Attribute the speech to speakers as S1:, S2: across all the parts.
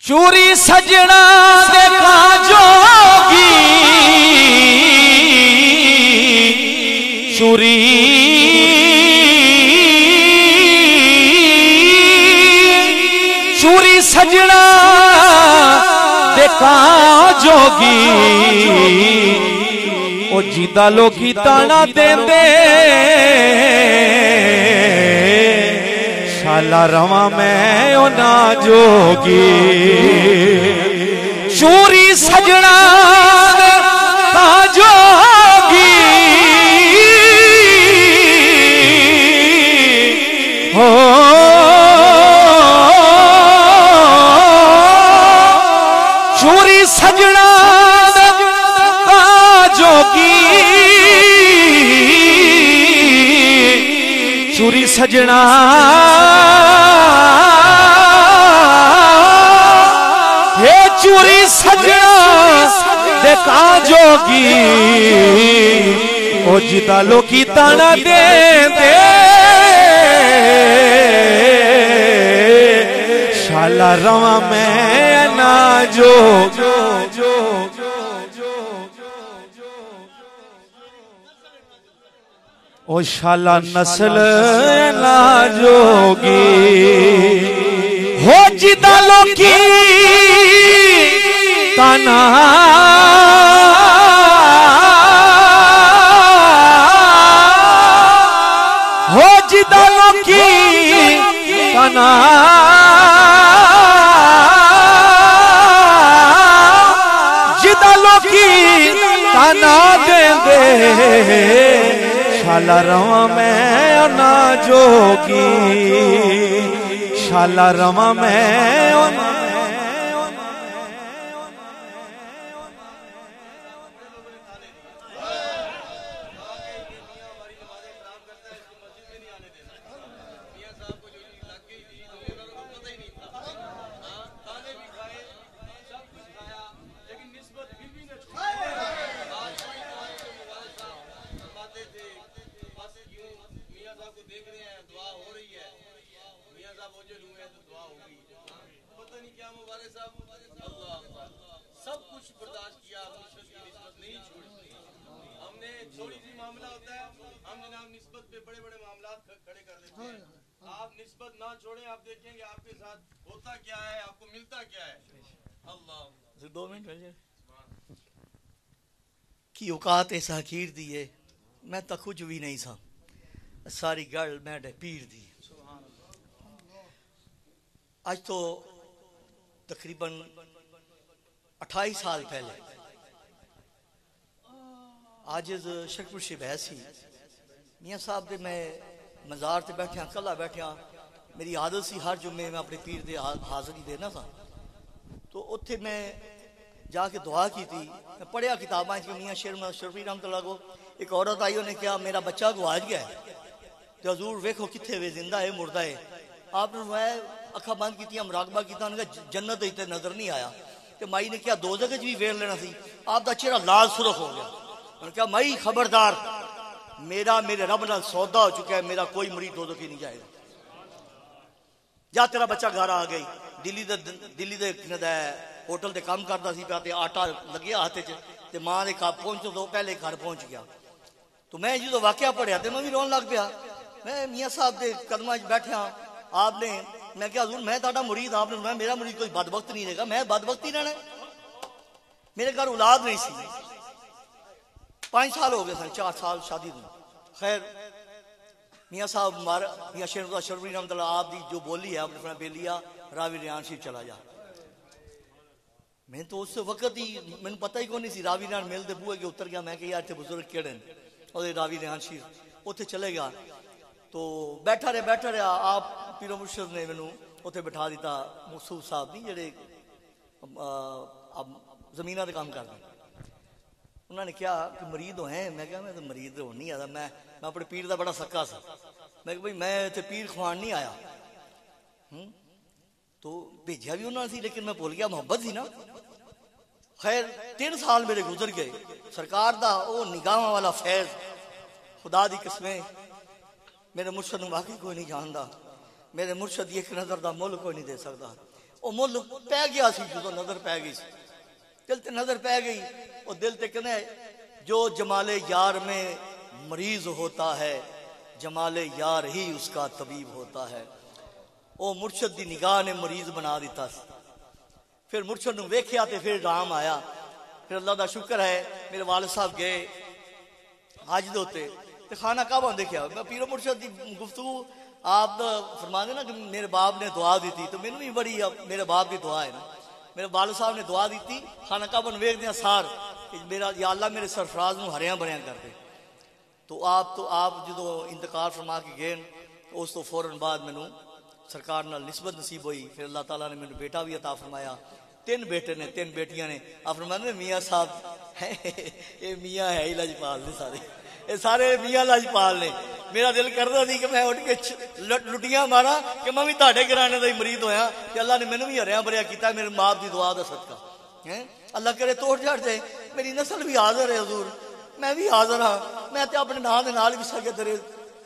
S1: चूरी सजना देखा जोगी चूरी चूरी सजना देखा जोगी ओ जीदा लोकी ताना देंदे शाला रवा मैं ओ ना जोगी चूरी सजना देखा जोगी हो चूरी सजना देखा जोगी चूरी सजना हे चूरी सजना देखा जोगी ओ जिदा लोकी ताना दे दे शाला रवा मैं ना जो ओ शाला नस्ल ना जोगी हो जिदा लोकी ताना हो जिदा लोकी ताना जिदा लोकी ताना दे दे शाला रवा मैं ना जोगी शाला रवा मैं
S2: आप निस्बत ना छोड़ें, आप देखेंगे आपके साथ होता क्या है, आपको मिलता क्या है। अल्लाह 2 मिनट
S3: की औकात ऐसा खीर दी है मैं तो कुछ भी नहीं सा सारी गल मैं पीर दी। आज तो तकरीबन 28 साल पहले आज शरपुर से बहसी मियाँ साहब दे मैं मज़ार से बैठा कला बैठा मेरी आदत सी हर जुम्मे में अपने पीर दे हाज़री देना था तो उत्थे मैं जाके दुआ की थी। मैं पढ़िया किताबा मियाँ शरफी रहमतुल्लाह को एक औरत आई उन्हें कहा मेरा बच्चा गुआच गया है तो हजूर वेखो किथे वे जिंदा है मुर्दा है। आपने मैं अखा बंद की मुराकबा किया उन्होंने जन्नत इतने नजर नहीं आया तो माई ने क्या दो जगह भी वेर लेना सी आपका चेहरा लाल सुरख हो गया। उन्होंने कहा माई खबरदार मेरा मेरे रब नाल सौदा हो चुका है मेरा कोई मुरीद दो की नहीं जाएगा जा तेरा बच्चा घर आ गई। दिल्ली दे होटल से काम करता सी पे आटा लगे हाथ च मां के पहुंचने तो पहले घर पहुंच गया। तो मैं जो वाकया पढ़िया तो मैं भी रोन लग पिया। मैं मियाँ साहब के कदम बैठा आपने मैं क्या हजूर मैं ताड़ा मुरीद आपने मैं मेरा मुरीद कोई बदबख्त नहीं रहेगा मैं बदबख्त ही रहना मेरे घर औलाद नहीं सी 5 साल हो गए सन 4 साल शादी को। खैर मियाँ साहब मियाँ शरफी रहमतुल्लाह आप दी जो बोली है आपने बेलिया रावी रियान शिव चला जा। मैं तो उस वक्त ही मैंने पता ही को नहीं सी रावी रियान मिलते बूहे के उतर गया। मैं कि यार इतने बुजुर्ग केड़े और रावी रियान शिव उत्थे चले गया तो बैठा रहा आप पीरो मुर्शद ने मैनू उत्थे बिठा दिता मसूद साहब नहीं जेडे जमीन का काम करते उन्होंने क्या कि मरीद हो हैं। मैं क्या मैं तो मरीद हो नहीं आता मैं अपने पीर का बड़ा सक्का सा। मैं भाई मैं इतने पीर खुआन नहीं आया तो भेजा भी उन्होंने सी लेकिन मैं भूल गया मोहब्बत सी ना। खैर 3 साल मेरे गुजर गए सरकार दा वो निगाह वाला फैज खुदा दी किस्में मेरे मुर्शद वाकई कोई नहीं जानता मेरे मुर्शद एक नजर का मुल कोई नहीं दे सकता। वो मुल पै गया सी, जो नजर पै गई सी, दिल ते नजर पै गई। वो दिल ते कहना जो जमाले यार में मरीज होता है, जमाले यार ही उसका तबीब होता है। वो मुर्शद दी निगाह ने मरीज बना दिता। फिर मुर्शद नूं वेख्या ते फिर राम आया। फिर अल्लाह दा शुक्र है मेरे वालिद साहब गए हज दे उत्ते ते खाना काबा देखा। मैं पीरो मुर्शद दी गुफ्तगू आप फरमाते ना कि मेरे बाप ने दुआ दी थी, तो मैनू भी बड़ी मेरे बाप की दुआ है ना। मेरे वालिद साहब ने दुआ दी थी खाना काबा नूं वेखदे सार कि मेरा या अल्लाह मेरे सरफराज नूं हरिया भरिया कर दे। तो आप जो इंतकाल फरमा के गए उस तो फौरन बाद मैनू सरकार नाल निस्बत नसीब हुई। फिर अल्लाह ताला ने मैनू बेटा भी अता फरमाया। 3 बेटे ने 3 बेटियां ने। आप फरमाते मियाँ साहब ये मियाँ है ही लजपाल ने, सारे ये सारे मियाँ लजपाल ने। मेरा दिल करता थी कि मैं उठ के लुटियां मारा कि मैं भी ताड़े घराने का ही मरीद होया कि अल्लाह ने मैनू भी हरिया भरिया किया मेरे बाप की दुआ का सदका है। अल्लाह करे तोड़ चढ़ जाए, मेरी नस्ल भी हाजिर है हजूर, मैं भी हाजिर हाँ। मैं तो अपने नाम के नाल भी सके तेरे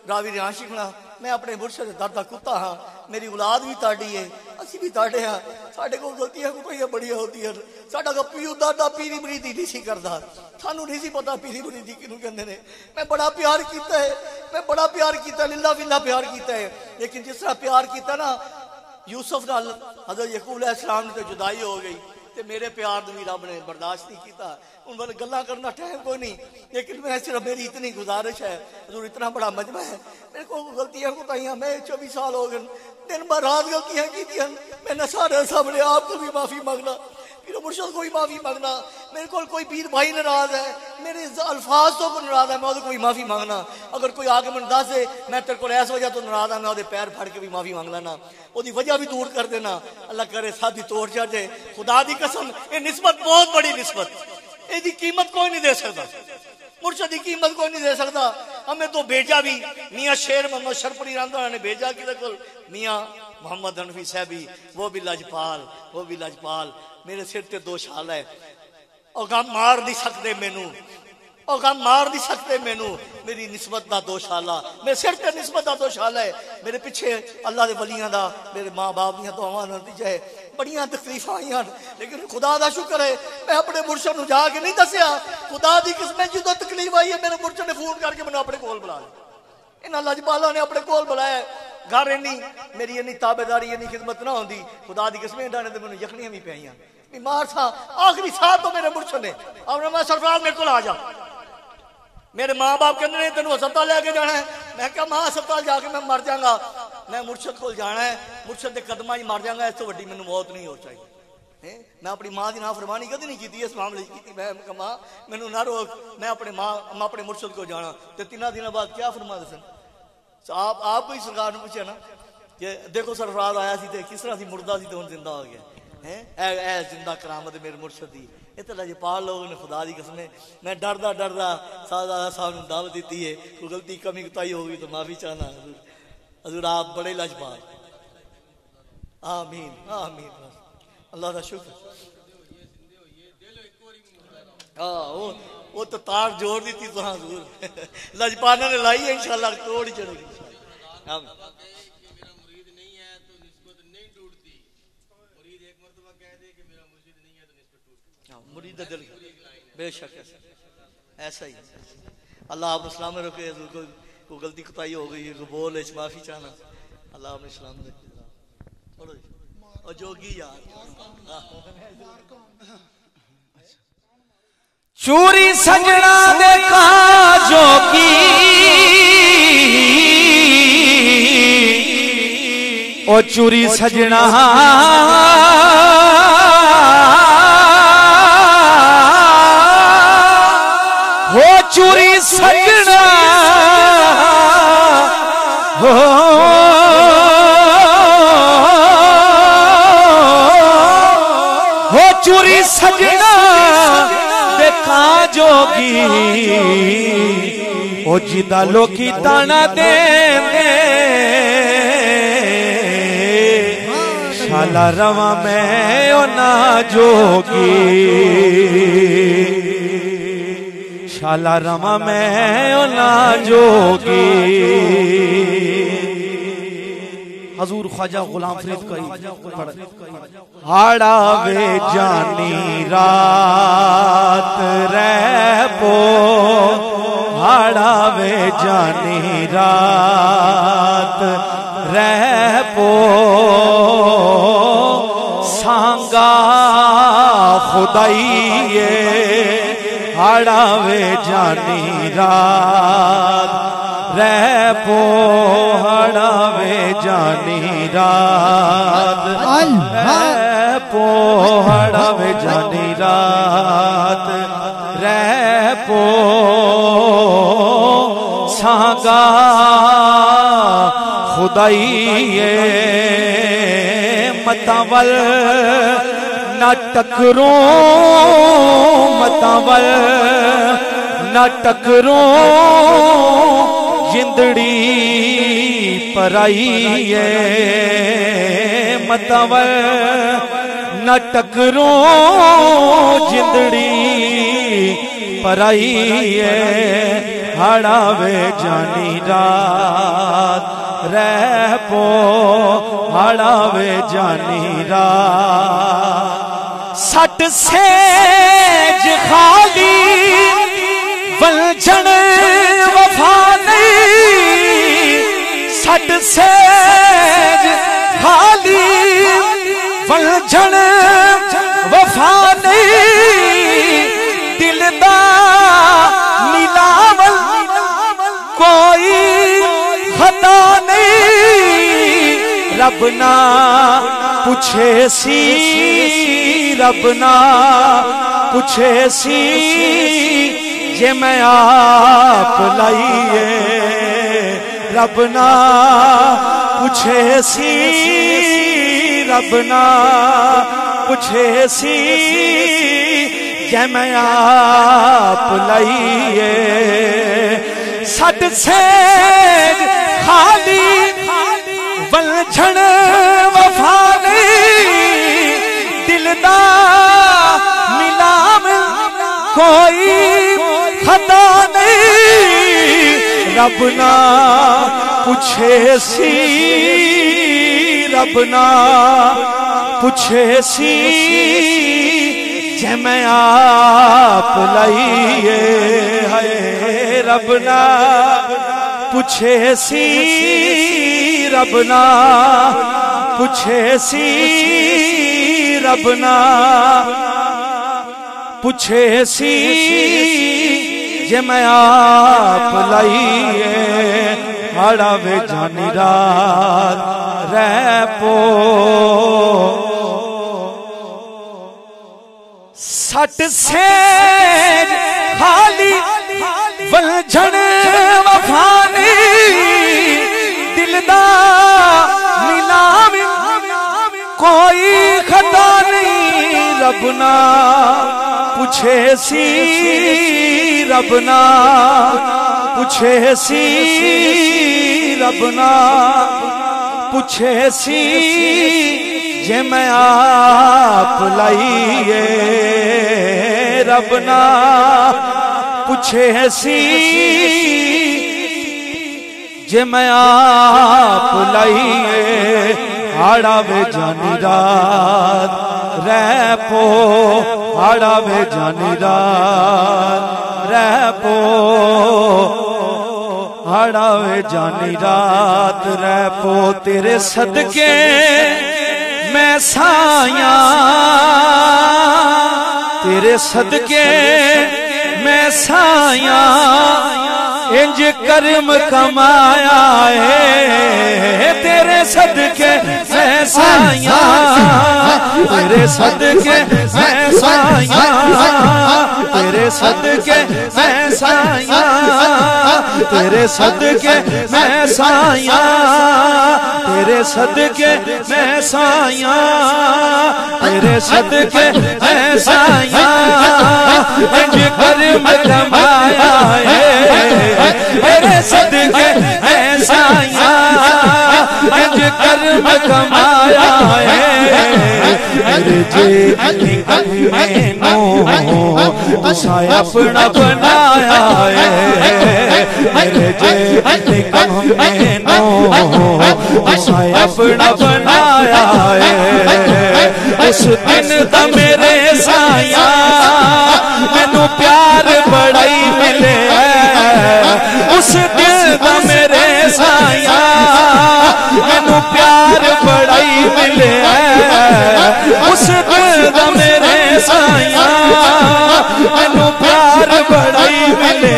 S3: रावी रियान शिखना। मैं अपने मुर्शद दर दा कुत्ता हाँ, मेरी औलाद भी ताड़ी है, असी भी ताड़े हाँ। साढ़े को गलतियां कोई बड़िया होती है। साडा का पीऊ दादा पीरी मुरीदी नहीं सी करता, सानू नहीं सी पता पीरी मुरीदी किनू कहंदे ने। मैं बड़ा प्यार किया है, मैं बड़ा प्यार किया, लिल्ला फिल्ला प्यार किया है। लेकिन जिस तरह प्यार किया ना यूसुफ नाल हज़रत याकूब अलैहिस्सलाम ने तो जुदाई हो गई, ते मेरे प्यार भी रब ने बर्दाश्त नहीं किया। उन वाले गल्ला करना टाइम कोई नहीं, लेकिन मैं सिर्फ मेरी इतनी गुजारिश है, हजूर इतना बड़ा मजमा है, मेरे को गलतियां कोताहियां, मैं 24 साल हो गए, दिन भर रात गलतियां की। मैंने सारे सामने आपको भी माफी मांगना, फिर मुर्शद कोई माफी मांगना। मेरे को कोई पीर भाई नाराज है, मेरे अल्फाज तो को नाराज है, मैं कोई माफी मांगना। अगर कोई आके मैं दस दे मैं तेरे को इस वजह तो नाराज है, मैं वो पैर फड़ के भी माफी मांग लेना, वो वजह भी दूर कर देना। अल्लाह करे सादी तोड़ चढ़ जाए। खुदा दी कसम ये निस्बत बहुत बड़ी निस्बत, इसकी कीमत कोई नहीं दे सकता, मुर्शद की कीमत कोई नहीं दे सकता। हमें तो भेजा भी मियाँ शेर मोहम्मद शरपुरी रांधा ने भेजा कि मियाँ मोहम्मद हनफी साहबी, वो भी लजपाल, वो भी लजपाल। मेरे सिर ते 2 शाल है, और गम मार नहीं सकते मैनू, और गम मार नहीं सकते मैनू। मेरी निस्बत का 2 शाला, मेरे सिर ते निस्बत का 2 शाला है। मेरे पिछे अल्लाह के वलियां दा, मेरे माँ बाप दियां दुआवां दा नतीजा है। बड़ियां तकलीफां आईयां, लेकिन खुदा का शुक्र है मैं अपने मुर्शद नूं जाके नहीं दसिया। खुदा की किस्मत जो तकलीफ आई है, मेरे मुर्शद ने फोन करके मैंने अपने कोल बुला लिया। इन्हां लजपालां ने अपने कोल बुलाया। घर इन्नी मेरी इन्नी ताबेदारी इन्नी खिदमत ना होंदी, खुदा की किस्मत डाने तो मैंने यखनियां भी पाइयां। बीमार था, आखिरी साल तो मेरे मुर्शद ने अपने मैं सरफराज मेरे को आ जा। मेरे माँ बाप कहते हैं तेन अस्पताल लेके जाना है। मैं क्या माँ अस्पताल जाके मैं मर जाऊंगा, मैं मुर्शद को जाना है, मुर्शद के कदमां च मर जाऊंगा, इस तो वड्डी मैनू मौत नहीं हो चाहिए। मैं अपनी माँ की नाफरमानी कभी नहीं की इस मामले की। मैं माँ मैनू ना रोक, मैं अपने मुर्शद को जाना। तो 3 दिनों बाद क्या फरमा दे सन आप कोई सरकार ने पूछा ना कि देखो सरफराज आया सी ते किस तरह सी मुर्दा सी तो हुण जिंदा हो गया है। जिंदा करामत मेरे मुर्शद दी। ये तो लजपाल लोगों ने खुदा की कसम। मैं डरदा साहब ने दावत दी है, कोई गलती कमी कुताही हो गई तो माफी चाहना। हजूर आप बड़े लजपाल। आमीन आमीन, अल्लाह का शुक्र। हाँ वो तो तार जोड़ दी थी तो हजूर लजपाल ने लाई है, इंशाल्लाह तोड़ ही चढ़ेगी। मुरीद दिल बेशक ऐसा ही। अल्लाह आपने इस्लाम में रखे। कोई गलती कुताही हो गई, बोल माफी चाहना, अल्लाह आपने इस्लाम में और जोगी यार
S1: चूरी सजना देखा जोगी, ओ चूरी सजना हो, चूरी सजना हो, चूरी सजना देखा जोगी, ओ जिदा लोकी ताना दे शाला रवा मैं ओ ना जोगी, शाला रवा मैं ओ ना जोगी। हजूर ख्वाजा गुलाम फरीद का हाड़ा वे जानी रात रह पो, हाड़ा वे जानी रात रह पो, सांगा खुदाइए हाड़ा वे जानी रात रह पो, हाड़ा वे जानी रात रह पो, हाड़ा वे जानी रात रह पो, सांगा खुदाइए मतावल न टकरो, मतावल न टकरो, जिंदड़ी पराइए मतावल न टकरो, जिंदड़ी पराइए हाड़ा वे जानी रात रह पो, हाड़ा वे जानी रात। सट सेज खाली वलझन वफा नहीं, सट सेज खाली वलझन वफा नहीं, दिल दा मिलावल कोई खता नहीं, रब ना पूछे सी, रब ना पूछे सी, जे मैं आप लाइए, रब ना पूछे सी, रब ना पूछे सी, जे मैं आप लाइए। सट सेज खाली वलझन वफा नहीं, दिल दा मिलाव कोई खता नहीं, रब ना पूछे सी, रब ना पूछे सी, जे मैं आप लाइए है, रब ना पूछे सी, रब ना पूछे सी, रब ना पूछे सी, जे मैं आप लाइए हाड़ा वे जानी रात रह पो। सट सेज खाली वलझन वफा नहीं, दिल दा मिलाव कोई खता नहीं, रब ना पूछे सी, रब ना पूछे सी, रब ना पूछे सी, जे मैं आप लाइए, रब ना पूछे सी, जे मैं आप लाइए हाड़ा वे जानी रात रह पो, हाड़ा वे जानी रात रह पो, हाड़ा वे जानी रात रह पो। तेरे सदके मैं साया, तेरे सदके मैं साया, इंज कर्म कमाया है, तेरे सदके मैं साया, तेरे सदके मैं साया, तेरे सदके मैं साया, तेरे सदके मैं साया, तेरे सदके मैं साया, तेरे सदके मैं साया, इंज कर्म कमाया है, तेरे सदके मैं साया, इंज कर्म कमाया है, मेरे जे मैनू तुसा अपना बनाया है, मेरे जे मैनू अपना बनाया है। उस दिन दा मेरे साया मैनू प्यार बड़ा ही मिले, उस दिन दा मेरे साया मैनू प्यार बड़ा ही मिले, उस दिन दा मेरे साया मैनू प्यार बड़ा ही मिले,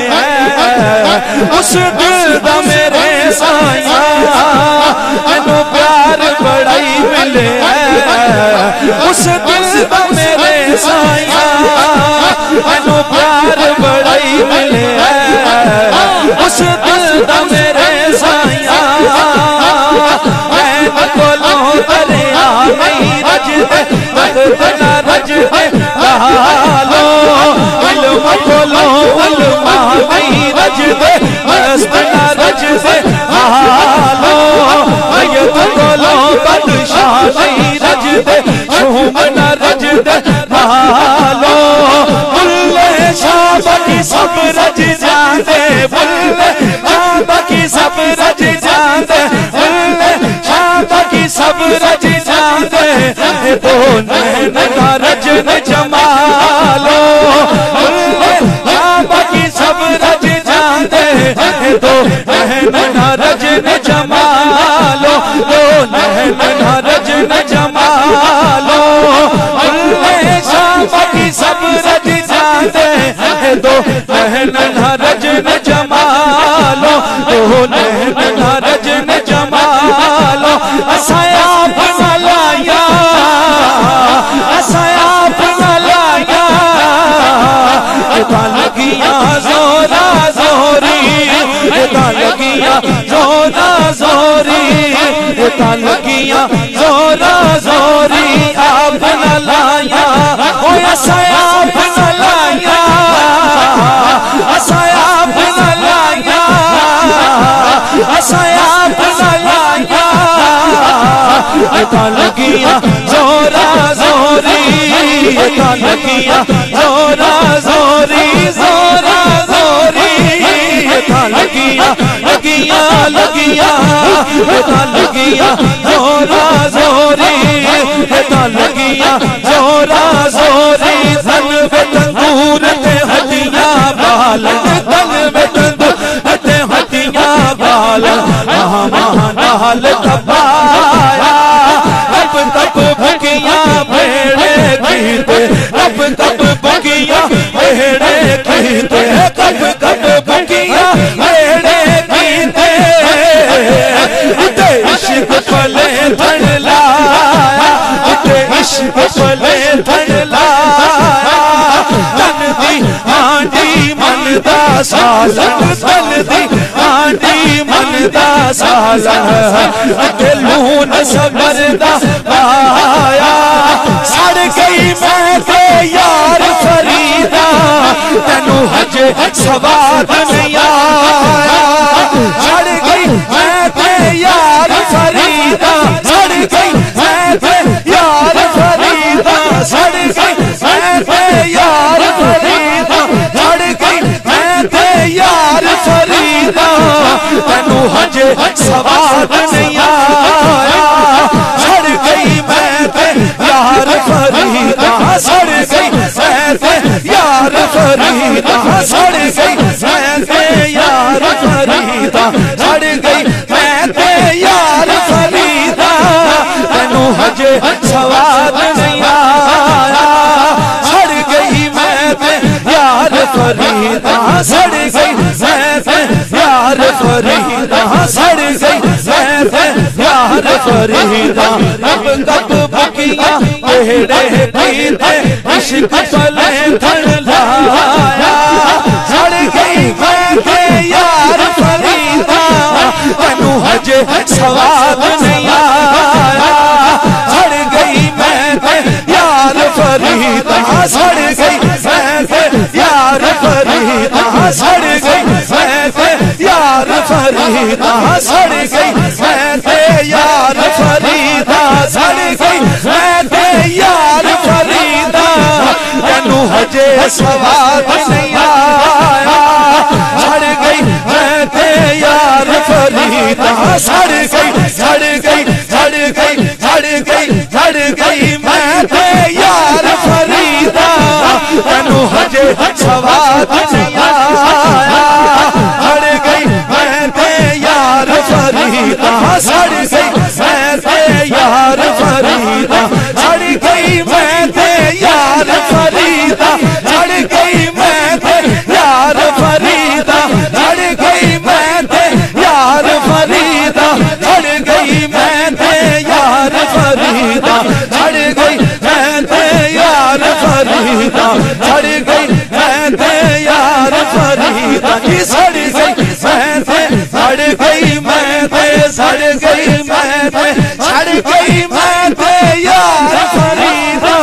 S1: उस दिन दा मेरे साया मैनू प्यार बड़ा ही मिले, उस दिन दा मेरे साया मैनू प्यार बड़ा ही मिले, उस दिन दा मेरे साया मैं कोलों दरिया नहीं रजदे वक्त ना रजदे लो इल्म कोलों उलमा नहीं रजदे वक्त ना रजदे लो यद कोलों बादशाह नहीं रजदे शूम ना रजदे लो बुल्ले शाह बाकी सब रज जाते, बुल्ले शाह बाकी सब रज जाते, बुल्ले शाह बाकी सब रज जाते, तो नैन का रजन जमालो, बुल्ले शाह बाकी सब रज जाते, तो नैन का रजन जमालो, तो नैन का रजन जमालो, बुल्ले शाह बाकी सब रज जाते, तो नैन का रजन जमालो, तो नैन का रजन जमालो, असाया अपना लाया, असाया अपना लाया, लगिया जोरा जोरी, लगिया जोरा जोरी, लगिया जोरा जोरी, अपना लाया ओ असाया अपना लाया, असाया अपना लाया, असाया अपना लाया, लगिया जोरा जोरी, लगिया जोरा जोरी, जोरा जोरी, लगिया लगिया लगिया लगिया जोरा जोरी, लगिया जोरा जोरी, तन में तंदूर ते हड्डियां बालन, तन में तंदूर ते हड्डियां बालन, महानाल तपाया, तब तब बगियां भेड़े कीते, तब तब बगियां भेड़े कीते, कब कब बगियां भेड़े कीते, उते इश्क पले धन लाया, उते इश्क पले धन लाया, तन दी हांडी मन दा सालन, तन दी हांडी मन दा सालन, अते लून सबर दा पाया, सड़ गई मैं ते यार फरीदा, तेनू हजे सवाद नहीं आया, सड़ गई मैं ते यार फरीदा, सड़ गई मैं ते यार फरीदा, सड़ गई मैं ते यार फरीदा, सड़ गई मैं ते यार फरीदा, तेनू हजे सवाद नहीं आया, सड़ गई मैं ते यार फरीदा, सड़ गई मैं ते यार फरीदा, सड़ गई मैं ते यार फरीदा, सड़ गई मैं ते यार फरीदा, तेनू हजे सवाद नहीं आया, सड़ गई मैं ते यार फरीदा, सड़ गई मैं ते यार फरीदा, सड़ गई मैं ते यार फरीदा, अब कब बगियां भेड़े कीते, इश्क पले धन लाया, सड़ गई मैं ते यार फरीदा, तेनू हजे सवाद नहीं आया, सड़ गई मैं ते यार फरीदा, सड़ गई मैं ते यार फरीदा, सड़ गई मैं ते यार फरीदा, सड़ गई मैं ते यार फरीदा, सड़ गई मैं ते यार फरीदा, तेनू हजे सवाद नहीं आया, सड़ गई मैं ते यार फरीदा सड़ गई सड़ गई सड़ गई सड़ गई सड़ गई मैं ते यार फरीदा तेनू हजे सवाद नहीं आया सड़ गई मैं ते यार फरीदा सड़ गई मैं ते यार फरीदा सड़ गई मैं ते यार फरीदा सड़ गई मैं ते यार फरीदा सड़ गई मैं ते यार फरीदा सड़ गई मैं ते यार फरीदा सड़ गई मैं ते यार फरीदा सड़ गई मैं ते यार फरीदा की सड़ गई मैं ते सड़ गई मैं ते सड़ गई मैं ते सड़ गई मैं ते यार फरीदा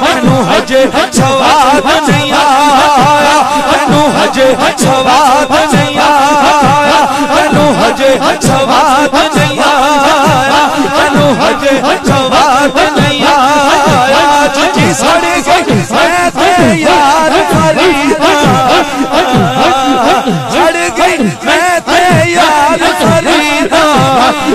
S1: मैनू हजे सवाद नहीं आया मैनू हजे सवाद नहीं आया मैनू हजे सवाद नहीं आया मैनू हजे सवाद नहीं आया जी सड़ गई मैं ते यार फरीदा सड़ गई मैं ते यार फरीदा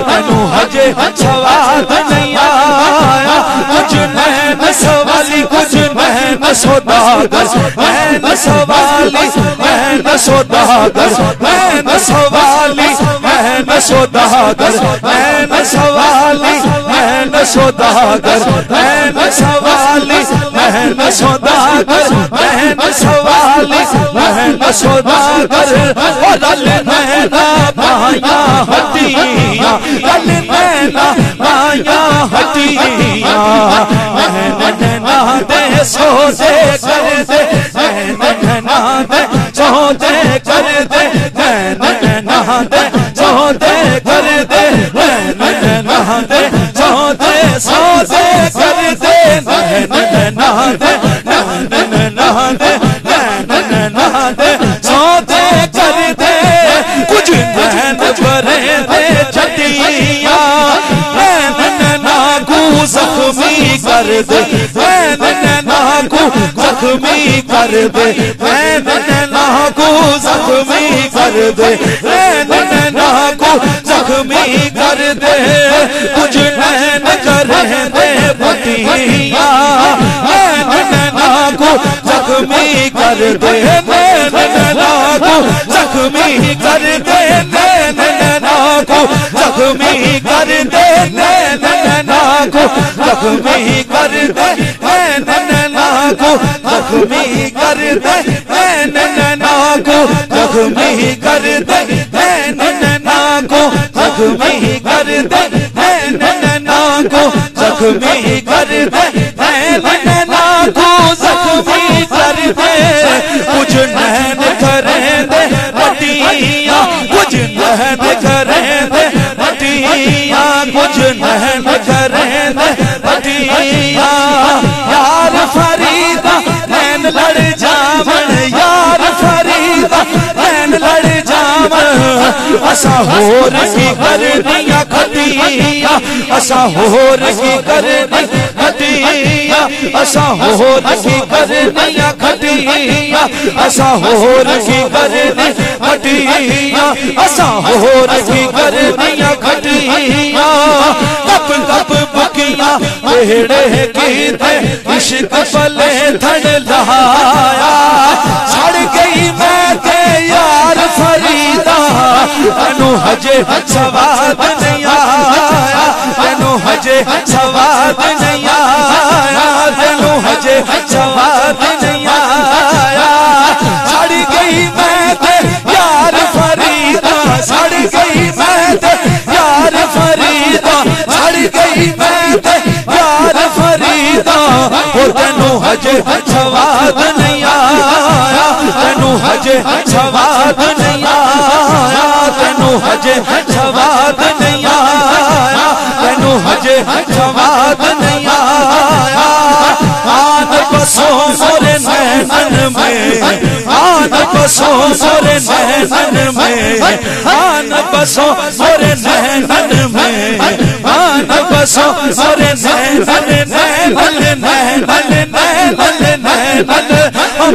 S1: मैनू हजे सवाद नहीं आया कुछ नैन सवाली कुछ नैन सौदागर नैन सवाली नैन सौदागर नैन सवाली नैन सौदागर नैन सवाली नैन सौदागर नैन सवाली नैन सौदागर नैन सवाली नैन सौदागर और रल नैना माया हटिया रल नैना माया हटिया नैना दे सोचे कर दे नैना दे सोचे कर दे नैना दे सोचे कर दे नैना दे सोचे सोचे कर दे नैना दे नैना दे नैना दे सोचे कर दे कुछ नैन भरे दे छटिया नैना को जख्मी कर दे नैना को जख्मी कर दे नैना को जख्मी कर दे नैना को जख्मी कर दे कुछ नैन करे दे बटिया नैना को जख्मी कर दे नैना को जख्मी कर दे नैना को जख्मी कर दे नैना को जख्मी कर दे नैना को जख्मी कर दे नैना को जख्मी कर दे नैना को जख्मी कर दे नैना को जख्मी कर दे नैना को जख्मी कर दे कुछ नैन करे दे बटिया कुछ नैन करे दे बटिया कुछ नैन करे दे बटिया यार फरीदा नैन लड़ जावन यार फरीदा नैन लड़ जावन असा होर की करनिया खटिया असा होर की करनी खटिया असा होर की करनिया खटिया असा होर की करनी खटिया असा होर की करनिया खटिया कप कप बुकिया बेड़े की थे इश्क पले धड़ लहाया सड़ गई मैं ते यार फरीदा तेनू हजे सवाद नहीं आया तेनू हजे सवाद नहीं आया तेनू हजे सवाद नहीं आया सड़ गई मैं ते यार फरीदा सड़ गई मैं ते यार फरीदा सड़ गई मैं ते यार फरीदा और तेनू हजे सवाद नहीं आया तेनू हजे सवाद नहीं आया तेनू हजे सवाद नहीं आया तेनू हजे सवाद नहीं आया आन बसो मोरे नैनन में आन बसो मोरे नैनन में आन बसो मोरे नैनन में आन बसो मोरे नैनन नैनन नैनन नैनन नैनन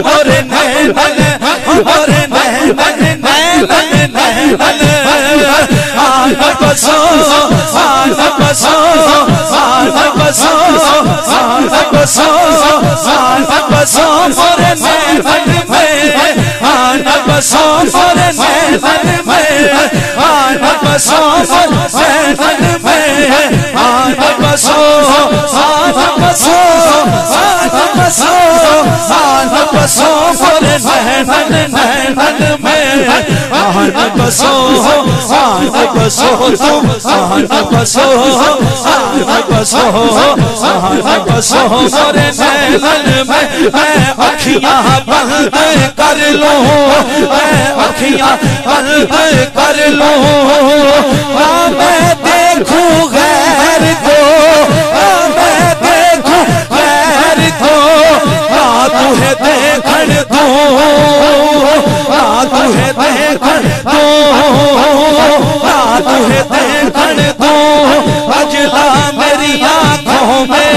S1: मोरे नैनन मोरे नैनन नैनन आन बसो आन बसो आन बसो आन बसो आन बसो मोरे नैनन में आन बसो मोरे नैनन में आन बसो मोरे नैनन में आन बसो आन बसो आन बसो आन बसो मोरे नैनन नैनन में आन बसो आन बसो तुम आन बसो आन बसो आन बसो मोरे नैनन में मैं अखियां बंद कर लूं मैं अखियां बंद कर लूं मैं देखूं गैर को मैं देखूं गैर को ना तुहे देखण दो ना तुहे देखण दो ना तुहे देखण दो अजला मेरी आंखों में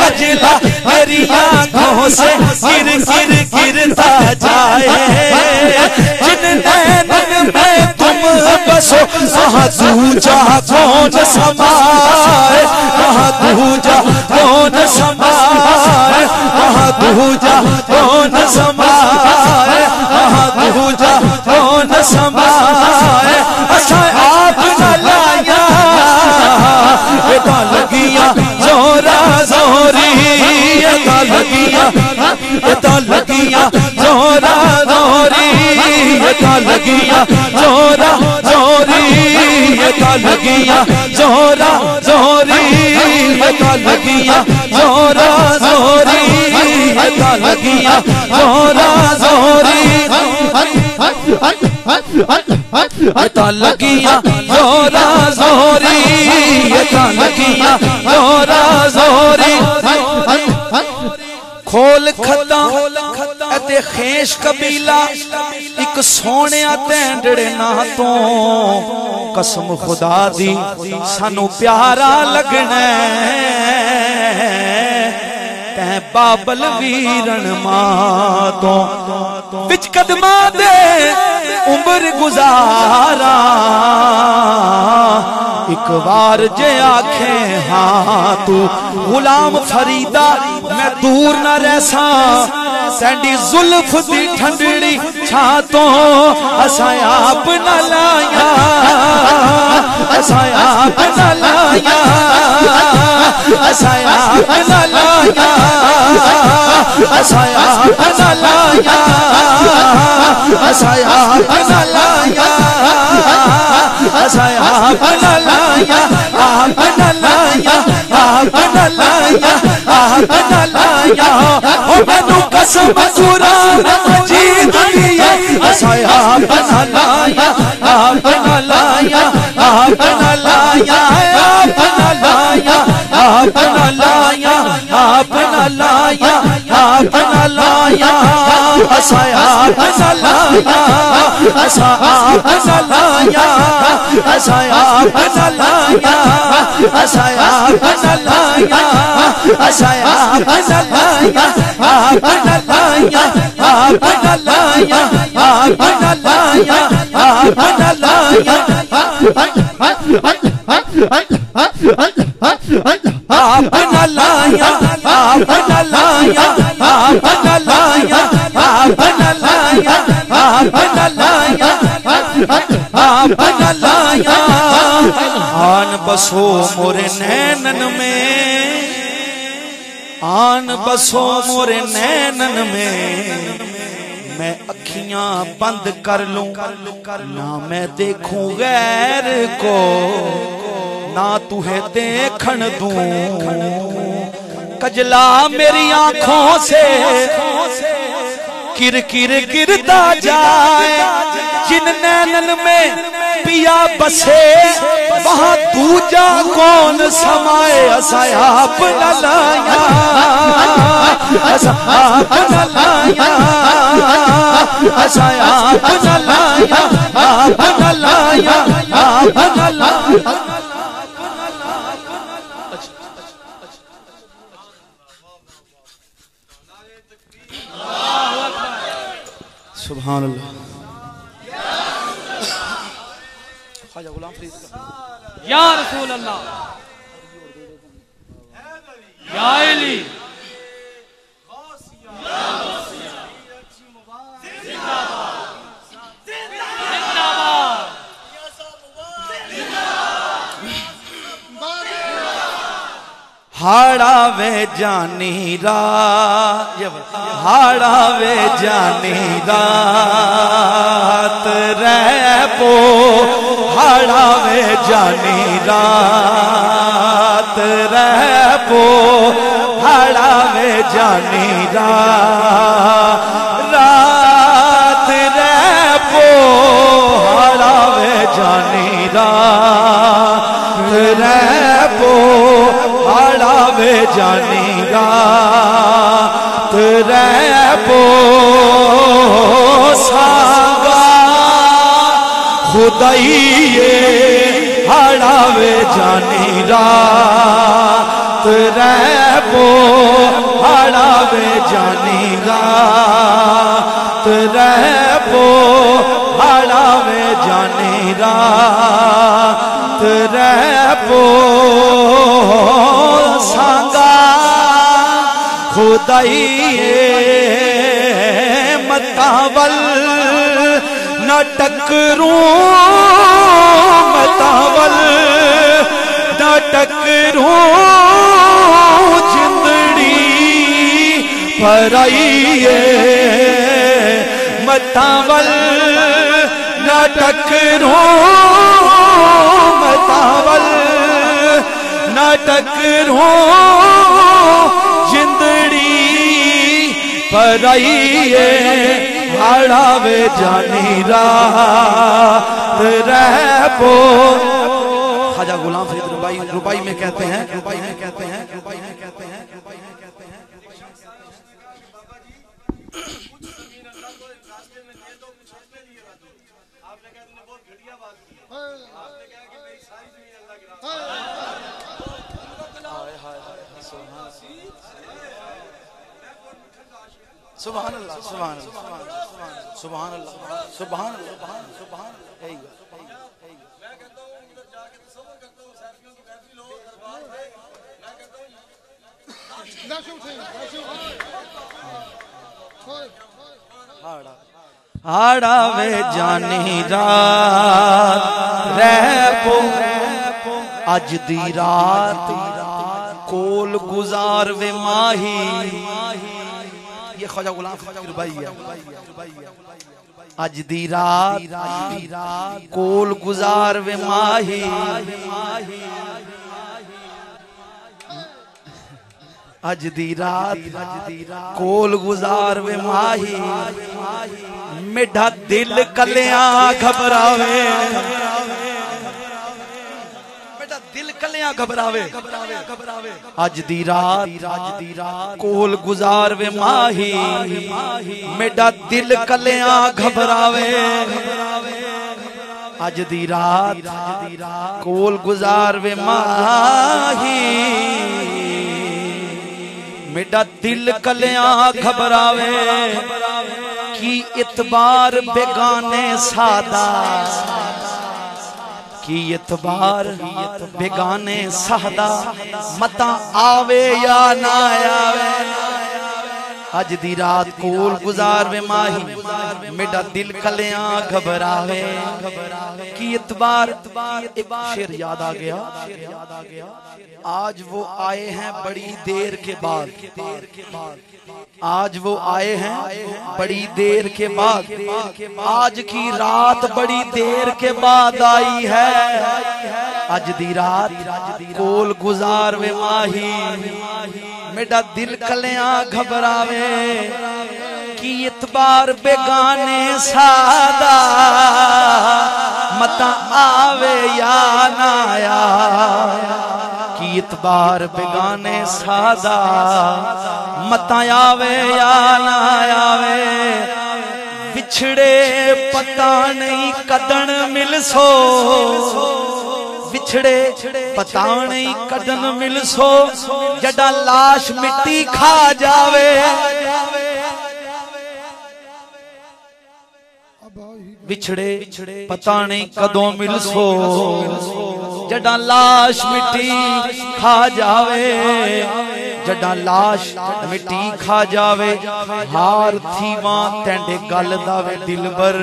S1: अजला मेरी आंखों से गिर गिर गिरता जाए जिन नैनन में तुम बसो वहाँ दूजा कौन समाए वहाँ दूजा कौन समाए वहाँ दूजा कौन समाए वहाँ दूजा कौन समाए अच्छा आप न लाया बेटा लगिया जोरा जोरी बेटा लगिया जोरा जोरी बेटा लगिया जोरा जोरी बेटा लगिया जोरा जोरी बेटा लगिया जोरा जोरी बेटा लगिया जोरा जोरी बेटा लगिया जोरा जोरी बेटा लगिया जोरा जोरी खोल खता ते खेश कबीला एक सोने तेंडड़े ना तो कसम खुदा दी सानू प्यारा लगना तै बाबल वीरन मां तो विच कदमा दे उम्र गुजारा एक बार जे आखे हाँ तू गुलाम फरीदा मैं दूर न रहसा सैंडी जुल्फ दी ठंडड़ी छातों असा आप न लाया असा आप न लाया असा आप न लाया असा आप न लाया असा आप न लाया असा आप न लाया आप न लाया आप न लाया आप न लाया ओ मैनू कसम कुरान मजीद दी असा आप न लाया आप न लाया आप न लाया आप न लाया आप न लाया आप न लाया आप न लाया असा आप न लाया असा आप न लाया असा आप न लाया असा आप न लाया असा आप न लाया आप न लाया आप न लाया आप न लाया आप न लाया आप न लाया आप न लाया आप न लाया आप न लाया आप न लाया आप न लाया आन बसो मोरे नैनन में आन बसो मोरे नैनन में मैं अखियां बंद कर लूं ना मैं देखूं गैर को ना तुहे देखण दूं कजला मेरी आंखों से किर किर गिरता जाए जिन नैनन में पिया बसे वहां दूजा कौन समाए असा आप न लाया असा आप न लाया असा आप न लाया आप न लाया आप न लाया सुभान अल्लाह। ख्वाजा गुलाम फरीद
S4: या रसूल अल्लाह या अली
S1: हाड़ा वे जानी हाड़ा वे जानी रात रहो हाड़ा वे जानी रात रहो हाड़ा वे जानी रात रहो हाड़ा वे जानी रात रहो हाड़ा वे जानी रात रहो सांगा खुदाइए हाड़ा वे जानी रात रहो हाड़ा वे जानी रात रहो हाड़ा वे जानी रात रहो सांगा खुदाइए मतावल न टकरूं मतावल न टकरूं जिंदड़ी पर आइए मतावल न टकरूं मतावल नाटक रो जिंदड़ी पर आइए हाड़ा वे जानी रात रहो ख्वाजा गुलाम फरीद रुबाई में कहते हैं रुबाई में कहते हैं रुबाई में कहते हैं रुबाई में कहते हैं सुभान अल्लाह सुभान अल्लाह सुभान अल्लाह सुभान अल्लाह सुभान मैं कहता हूं उधर जाके तसव्वुर करता हूं सैफियों की महफिल हो दरबार में मैं कहता हूं हाड़ा वे जानी रात रहो अज दी रात कोल गुजार वे माही ये ख्वाजा गुलाम रुबाई है अज दी रात कोल गुजार वे माही अज दी रात कोल गुजार वे माही मेढा दिल कलियां घबरावे दिल कलियां घबरावे अज दी रात कोल गुजार वे माही मेरा दिल कलियां घबरावे अज दी रात कोल गुजार वे माही मेरा दिल कलियां घबरावे की इतबार बेगाने सादा की इतबार बेगाने सादा मता आवे या ना आवे अज दी रात कोल गुजार वे माही मेरा दिल कलियां घबरावे की इतबार एक शेर याद आ गया आज वो आए हैं बड़ी देर के बाद आज वो आए हैं बड़ी देर के बाद आज की रात बड़ी देर के बाद आई है अज दी रात कोल गुजार वे माही मेरा दिल कलियां घबरावे की इतबार बेगाने सादा मता आवे या ना की इतबार बेगाने सादा मता आवे या ना आवे बिछड़े पता नहीं कदन मिलसो बिछड़े पता नहीं कदन मिलसो जड़ा लाश मिट्टी खा जावे बिछड़े पता नहीं कदों मिलसो जड़ा लाश मिट्टी खा जावे जड़ा लाश मिट्टी खा जावे हार थीवा तेंडे गल दावे दिलबर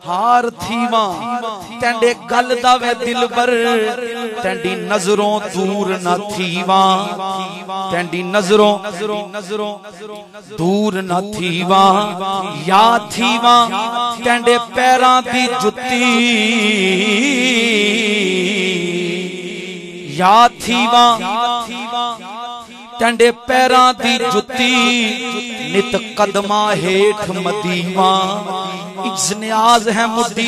S1: हार थीवा तेंडे गल दावे दिलबर तेंडी नजरों दूर न थीवा तेंडी नजरों दूर न थीवा या थीवा तेंडे पैरां दी जुत्ती या थीवा तेंडे पैरां दी जुत्ती नित कदमा हेठ मदीवा इज्जनियाज है मुड्डी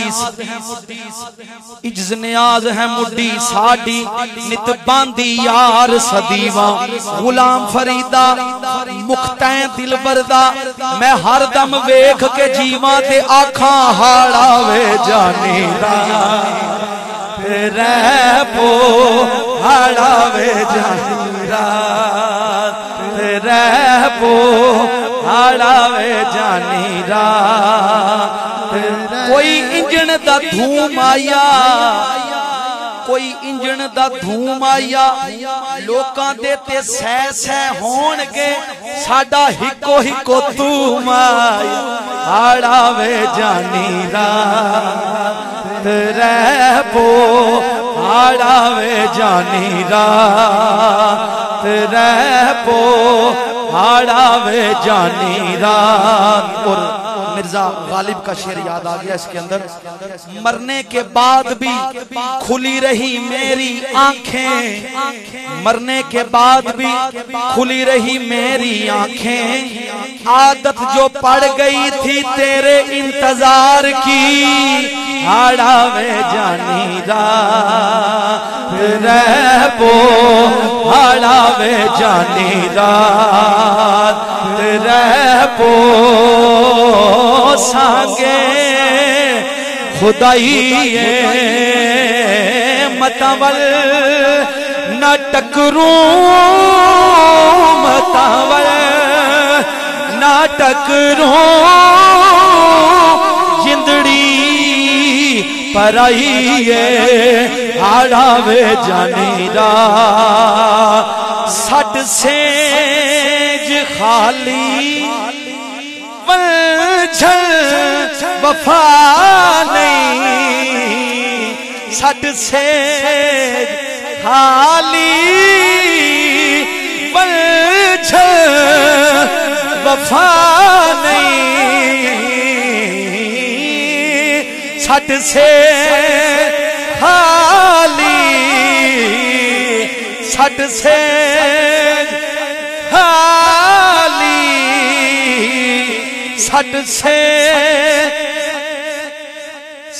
S1: इज्जनियाज है मुड्डी साडी नित बांदी यार सदीवा गुलाम फरीदा मुख्तै दिलबरदा मैं हर दम वेख के जीवा ते आखां हाड़ावे जाने दा रहपो हाड़ावे जाने दा रहपो हाड़ावे जानी रात कोई इंजन दा धूम आया कोई इंजन दा धूम आया लोकां दे ते सह सह होणगे साडा हिको हिको धूम आया हाड़ावे जानी रात रहपो हाड़ावे जानी रात रहपो हाड़ावे जानी रात। और मिर्जा गालिब का शेर याद आ गया इसके अंदर मरने के बाद भी खुली रही मेरी आंखें मरने के बाद भी खुली रही मेरी आंखें आदत जो पड़ गई थी तेरे इंतजार की हाड़ावे जानी रात रहपो हाड़ावे जानी रात रहपो सांगे खुदाई मतवल न टकरूं मतवल न टकरूं जिंदड़ी पराई हाड़ावे जानी रात सट सेज खाली वफा नहीं सट सेज खाली वफा नहीं सट से खाली सट से खाली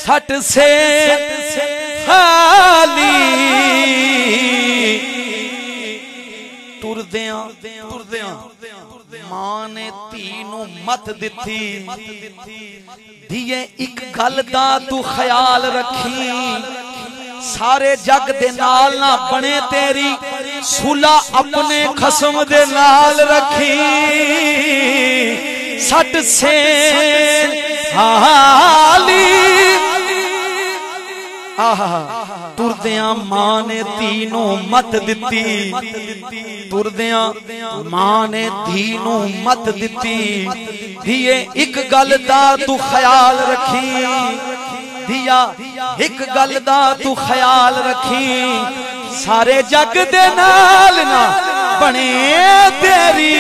S1: सट से खाली तुरदियां मां ने धी नूं मत दिती धीए एक गल दा तू ख्याल रखी सारे जग दे नाल ना बने तेरी सुला अपने खसम दे नाल रखी सट से हाली तुरदियां मां ने धी नूं मत दिती तुरदियां मां ने धी नूं मत दिती धीए एक गल दा तू ख्याल रखी दिया एक गल दा तू ख्याल रखी सारे जग दे नाल ना बने तेरी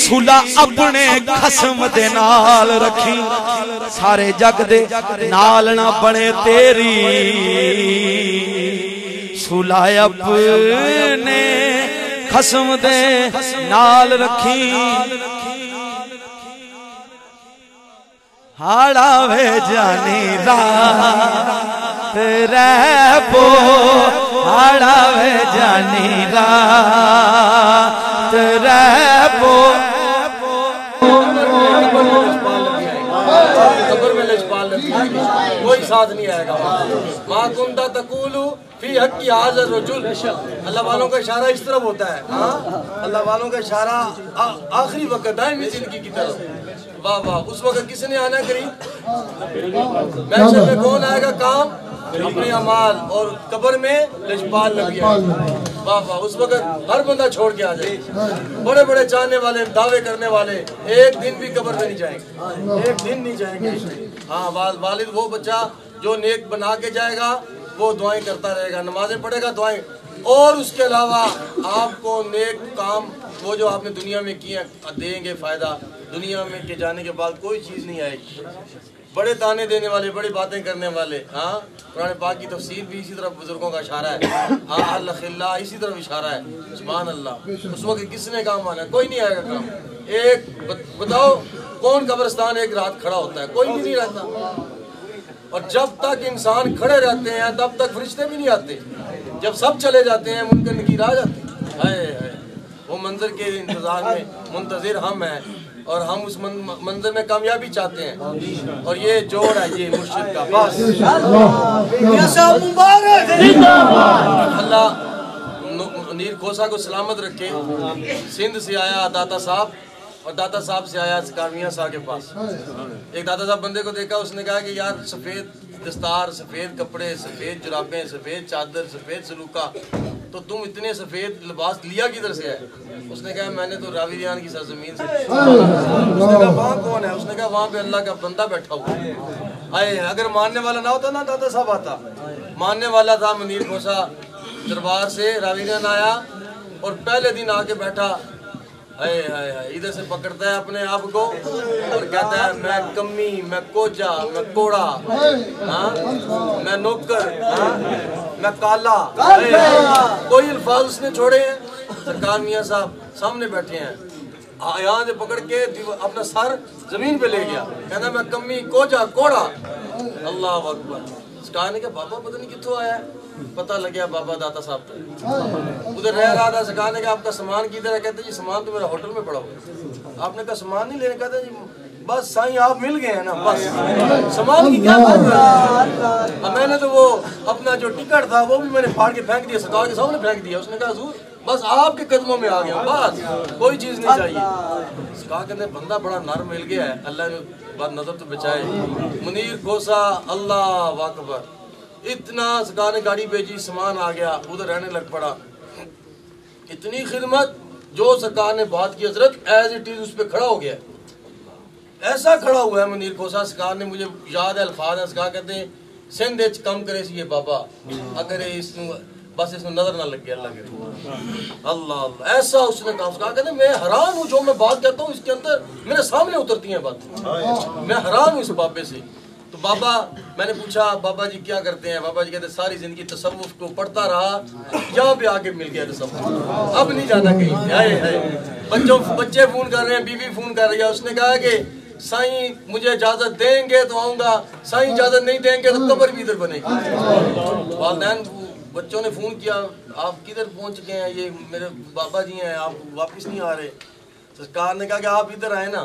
S1: सुला अपने खसम दे नाल रखी सारे जग दे नाल ना बने तेरी सुला अपने खसम दे नाल रखी हाड़ावे जानी रात रहपो हाड़ावे जानी रात रहपो
S2: कोई साथ नहीं आएगा माँ कुंता तकूलू फी हक की हाज़र रजुल अल्लाह वालों का इशारा इस तरफ होता है अल्लाह वालों का इशारा आखिरी वक्त दायमी जिंदगी की तरफ वाह वाह। उस वक्त किसने आना करीब? महशर में कौन आएगा काम? अपने अमाल, और कब्र में लिजपाल नबी आएगा। वाह वाह। उस वक्त हर बंदा छोड़ के आ जाए। बड़े बड़े चाहने वाले, दावे करने वाले एक दिन भी कब्र में नहीं जाएंगे, एक दिन नहीं जाएंगे। हाँ, वालिद वो बच्चा जो नेक बना के जाएगा वो दुआएं करता रहेगा, नमाजें पढ़ेगा, दुआएं, और उसके अलावा आपको नेक काम वो जो आपने दुनिया में किए देंगे फ़ायदा। दुनिया में के जाने के बाद कोई चीज़ नहीं आएगी। बड़े ताने देने वाले, बड़ी बातें करने वाले, हाँ, कुरान पाक की तफसीर भी इसी तरफ बुजुर्गों का इशारा है। हाँ, अल्लाह इसी तरफ इशारा है। सुभान अल्लाह। उस वक्त किसने काम आना है? कोई नहीं आएगा काम। एक बताओ कौन कब्रिस्तान एक रात खड़ा होता है? कोई भी नहीं रहता। और जब तक इंसान खड़े रहते हैं तब तक फरिश्ते भी नहीं आते। जब सब चले जाते हैं मुनकर नकीर आ जाते हैं। हाय, वो मंजर के इंतजार में मुंतजिर हम हैं, और हम उस मंजर में कामयाबी चाहते हैं। और ये जोड़ है ये मुर्शिद का। बस अल्लाह नीर खोसा को सलामत रखे। सिंध से आया दाता साहब, और दाता साहब से आया सरकार मियां साहब के पास। एक दाता साहब बंदे को देखा, उसने कहा कि यार सफ़ेद दस्तार, सफ़ेद कपड़े, सफ़ेद जुराबें, सफ़ेद चादर, सफ़ेद सलूका, तो तुम इतने सफ़ेद लिबास लिया किधर से है? उसने कहा मैंने तो रावी रियान की सरजमीन से। उसने कहा वहाँ कौन है? उसने कहा वहाँ पे अल्लाह का बंदा बैठा हुआ है। अगर मानने वाला ना होता ना दाता साहब आता। मानने वाला था मुनीर खोसा, दरबार से रावी रियान आया और पहले दिन आके बैठा। हाय हाय हाय, इधर से पकड़ता है अपने आप को और कहता है मैं कमी, मैं कोजा, मैं कोड़ा, हाँ, मैं नौकर, हाँ, मैं काला। कोई अल्फाज उसने छोड़े हैं? सरकार मियां साहब सामने बैठे हैं, यहाँ से पकड़ के अपना सर जमीन पे ले गया, कहता मैं कमी, कोजा, कोड़ा। अल्लाह अकबर। कहा ने बाबा पता नहीं कितों आया है। पता लग गया बाबा दाता साहब था। उधर रह रहा था। सिखाने का आपका सामान किधर है? कहते जी सामान तो मेरा होटल में पड़ा हुआ। आपने कहा सामान नहीं लेने? कहते जी बस साईं आप मिल गए हैं ना, बस सामान की क्या बात है। मैंने तो वो अपना जो टिकट था वो भी मैंने फाड़ के फेंक दिया, सरकार के सामने फेंक दिया। उसने कहा हुजूर बस आपके कदमों में आ गया, बस कोई चीज़ नहीं चाहिए। कहा कहते बंदा बड़ा नरम मिल गया है, अल्लाह ने बात नजर तो बचाए। मुनीर खोसा, अल्लाह अकबर। इतना सरकार ने गाड़ी भेजी, सामान आ गया, उधर रहने लग पड़ा। इतनी खिदमत जो सरकार ने बात की हजरत एज इट इज उस पर खड़ा हो गया, ऐसा खड़ा हुआ है मुनीर खोसा। सरकार ने मुझे याद है अल्फाज है, सरकार कहते हैं सिंध कम करे सी ये बाबा, अगर इस बस इसमें नजर ना लग गया अल्लाह के। अल्लाह अल्लाह, ऐसा उसने कहा। उसका कहते मैं हैरान हूँ, जो मैं बात कहता हूँ इसके अंदर मेरे सामने उतरती हैं बातें। मैं हैरान हूँ इस बाबे से। तो बाबा, मैंने पूछा बाबा जी क्या करते हैं? बाबा जी कहते सारी जिंदगी तसव्वुफ को पढ़ता रहा, यहाँ पे आके मिल गया तसव्वुफ, अब नहीं जाना कहीं। बच्चे फोन कर रहे हैं, बीवी फोन कर रही है। उसने कहा कि साईं मुझे इजाजत देंगे तो आऊंगा, साईं इजाजत नहीं देंगे तो कब्र भी इधर बनेगी। वालिदैन बच्चों ने फोन किया, आप किधर पहुंच गए हैं? ये मेरे बाबा जी हैं, आप वापस नहीं आ रहे। सरकार ने कहा कि आप इधर आए ना।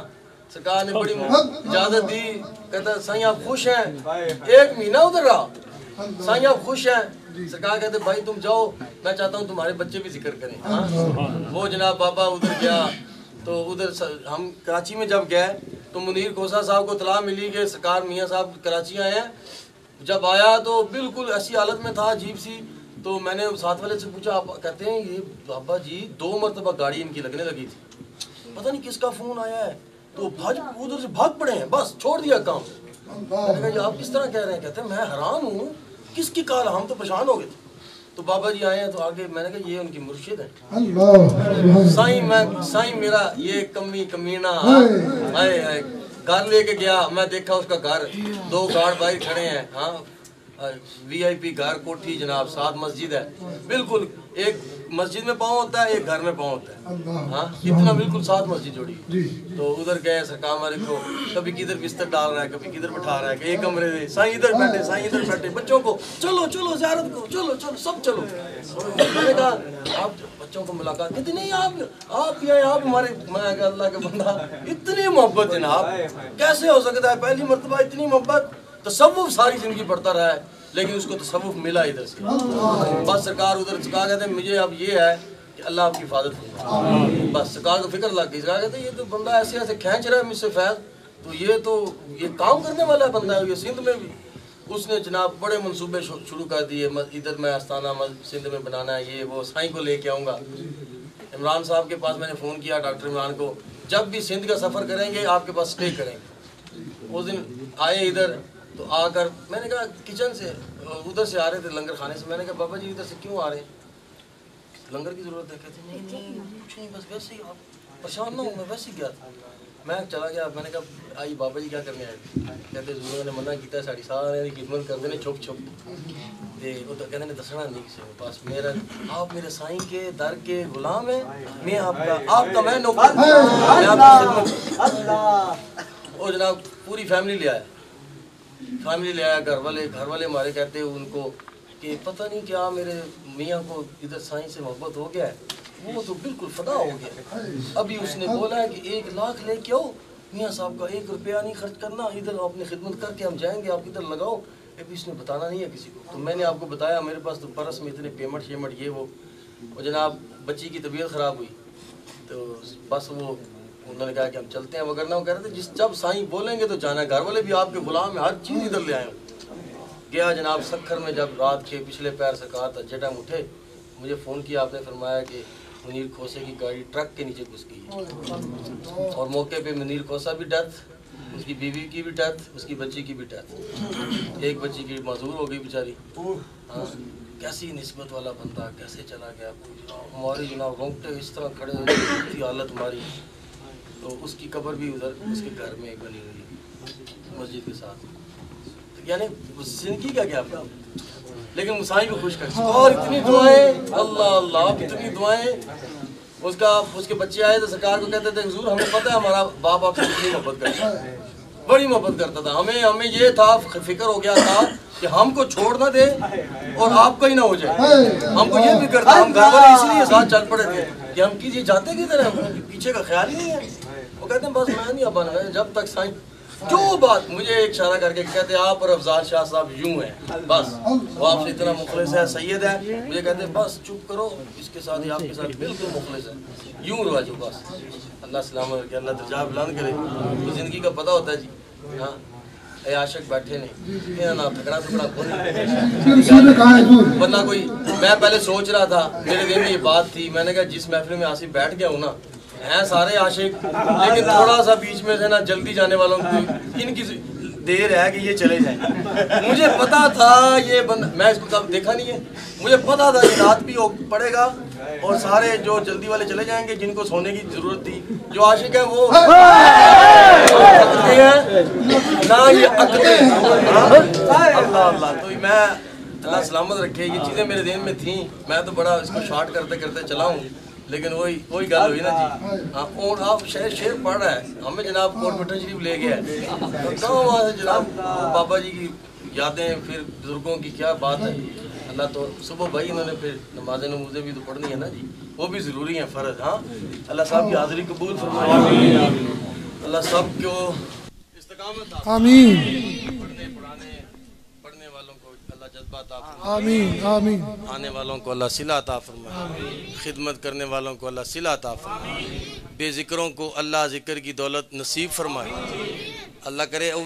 S2: सरकार ने बड़ी इजाजत दी। कहता साईं आप खुश हैं? 1 महीना उधर रहा, साईं आप खुश हैं? सरकार कहते भाई तुम जाओ, मैं चाहता हूँ तुम्हारे बच्चे भी जिक्र करें। हाँ, वो जनाब बाबा उधर गया। तो उधर हम कराची में जब गए तो मुनीर खोसा साहब को इत्तला मिली कि सरकार मियाँ साहब कराची आए हैं। जब आया तो बिल्कुल ऐसी हालत में था अजीब सी। तो मैंने साथ वाले से पूछा, आप कहते हैं ये बाबा जी 2 मरतबा गाड़ी इनकी लगने लगी थी, पता नहीं किसका फोन आया है, तो उधर से भाग पड़े हैं, बस छोड़ दिया काम। मैंने कहा जी आप किस तरह कह रहे हैं? कहते हैं मैं हैरान हूँ, किसकी कॉल, हम तो परेशान हो गए थे। तो बाबा जी आए हैं तो आगे मैंने कहा ये उनकी मुर्शिद है। साईं मेरा ये कमी कमीना आए घर लेके गया। मैं देखा उसका घर, 2 गार्ड बाहर खड़े हैं। हाँ, VIP घर, कोठी जनाब, साथ मस्जिद है। बिल्कुल एक मस्जिद में पाँव होता है, एक घर में पाँव होता है। हाँ, इतना बिल्कुल साथ मस्जिद जोड़ी। तो उधर गए, सरकार हमारे को कभी किधर बिस्तर डाल रहा है, कभी किधर बैठा रहा है, एक कमरे में साईं इधर बैठे, साईं इधर बैठे। बच्चों को चलो चलो ज़ियारत को, चलो चलो सब चलो। मैंने कहा आप बच्चों को मुलाकात, कहते नहीं आप यहाँ आप हमारे, मैं अल्लाह का बंदा, इतनी मोहब्बत जनाब कैसे हो सकता है? पहली मरतबा इतनी मोहब्बत। तसव्वुफ सारी जिंदगी पढ़ता रहा है लेकिन उसको तसव्वुफ मिला इधर से। बस सरकार उधर कहा कहते मुझे अब ये है कि अल्लाह आपकी हिफाजत करेगा। बस सरकार को फिक्र लग गई। कहते ये तो बंदा ऐसे ऐसे खींच रहा है मुझसे फैज, तो ये काम करने वाला बंदा है, ये सिंध में भी उसने जनाब बड़े मंसूबे शुरू कर दिए, इधर मैं आस्थाना सिंध में बनाना है, ये वो साईं को लेके आऊँगा। इमरान साहब के पास मैंने फ़ोन किया, डॉक्टर इमरान को, जब भी सिंध का सफ़र करेंगे आपके पास स्टे करेंगे। उस दिन आए इधर, तो आकर मैंने कहा किचन से उधर से आ रहे थे लंगर खाने से, मैंने कहा बाबा जी इधर से क्यों आ रहे हैं, लंगर की ज़रूरत है? कहते नहीं कुछ नहीं, बस वैसे ही, आप परेशान ना हो, मैं वैसे ही गया था। मैं चला गया, मैंने कहा आई बाबा जी क्या करने आए? कहते ज़रूर ने मना किया साड़ी सारे खिदमत करते हैं छुप छुप ते वो तो कहते दसना नहीं किसी को, बस मेरा आप मेरे साईं के दर के गुलाम हैं, मैं आपका मैं नौकर, मैं आपकी खिदमत। वो जनाब पूरी फैमिली ले आया, घर वाले हमारे कहते हैं उनको कि पता नहीं क्या मेरे मियाँ को इधर साईं से मोहब्बत हो गया है, वो तो बिल्कुल फदा हो गया। अभी उसने बोला है कि 1 लाख लेके आओ, मियाँ साहब का 1 रुपया नहीं खर्च करना, इधर अपनी खिदमत करके हम जाएंगे, आप इधर लगाओ। अभी इसने बताना नहीं है किसी को। तो मैंने आपको बताया मेरे पास तो परस में इतने पेमेंट शेमेंट ये वो जनाब बच्ची की तबीयत ख़राब हुई, तो बस वो उन्होंने कहा कि हम चलते हैं, वगैरह वो कह रहे थे जब साईं बोलेंगे तो जाना, घर वाले भी आपके गुलाम है, हर चीज़ इधर ले आए। गया जनाब सखर में, जब रात के पिछले पैर से कहा था जेटा उठे, मुझे फ़ोन किया, आपने फरमाया कि मुनीर खोसे की गाड़ी ट्रक के नीचे घुस गई और मौके पे मुनीर खोसा भी डेथ, उसकी बीवी की भी डेथ, उसकी बच्ची की भी डेथ, एक बच्ची की मजदूर हो गई बेचारी। हाँ, कैसी निस्बत वाला बंदा कैसे चला गया, हमारे जनाब रोंगटे इस तरह खड़े हुए, हालत हमारी। तो उसकी कब्र भी उधर उसके घर में बनी हुई है मस्जिद के साथ। तो यानी जिंदगी का क्या था, लेकिन मुसाई को खुश कर। और इतनी दुआएं, अल्लाह अल्लाह, इतनी दुआएं। उसके बच्चे आए तो सरकार को कहते थे हुजूर हमें पता है हमारा बाप आपसे कितनी मोहब्बत करता है, बड़ी मोहब्बत करता था, हमें ये था, फिक्र हो गया था कि हमको छोड़ ना दे और आपका ही ना हो जाए। हमको ये भी करता, हम घर वाले इसलिए साथ चल पड़े थे कि हम कीजिए जाते किधर है, पीछे का ख्याल ही नहीं है। वो कहते हैं बस मैं नहीं अब जब तक साईं जो बात मुझे एक इशारा करके कहते आप और अफजाल शाह साहब यूं हैं, बस वो आपसे इतना मुखलिस है, सैयद है, मुझे कहते हैं बस चुप करो, इसके साथ ही आपके साथ बिल्कुल मुखलिस है, यूं रवाजो बस। अल्लाह सलामत रखे, अल्लाह दर्जा बुलंद करे। तो जिंदगी का पता होता है जी। हाँ, ये आशिक बैठे नहीं ना थकड़ा वरना कोई। मैं पहले सोच रहा था, मेरे दिन में ये बात थी, मैंने कहा जिस महफिल में आसिफ बैठ गया हूँ ना, हैं सारे आशिक, लेकिन थोड़ा सा बीच में से ना जल्दी जाने वालों की इनकी देर है कि ये चले जाएं। मुझे पता था ये बंदा, मैं इसको कब देखा नहीं है, मुझे पता था ये रात भी पड़ेगा और सारे जो जल्दी वाले चले जाएंगे, जिनको सोने की जरूरत थी, जो आशिक है वो ना ये अल्लाह अल्लाह। तो मैं अल्लाह सलामत रखे, ये चीज़ें मेरे दिन में थी, मैं तो बड़ा इसको शॉर्ट करते करते चलाऊँ, लेकिन वही गल हुई ना जी। हाँ, और आप शेर पढ़ रहा है, हमें जनाब कोटपट्टन शरीफ ले गया, तो वहाँ से जनाब बाबा जी की यादें, फिर बुजुर्गों की क्या बात है। अल्लाह तो सुबह भाई इन्होंने फिर नमाज़ें नमूज़ें भी तो पढ़नी है ना जी, वो भी ज़रूरी है फ़र्ज। हाँ, अल्लाह साहब की हाज़िरी कबूल फरमाए, अल्लाह सब को इस्तकामत आमीन। पढ़ने वालों को अल्लाह जज्बा अता फरमाए, आमीन आमीन। आने वालों को अल्लाह सिला अता फरमाए, खिदमत करने वालों को अल्लाह सिला अता फरमाए, बेजिक्रों को अल्लाह जिक्र की दौलत नसीब फरमाए। अल्लाह करे वो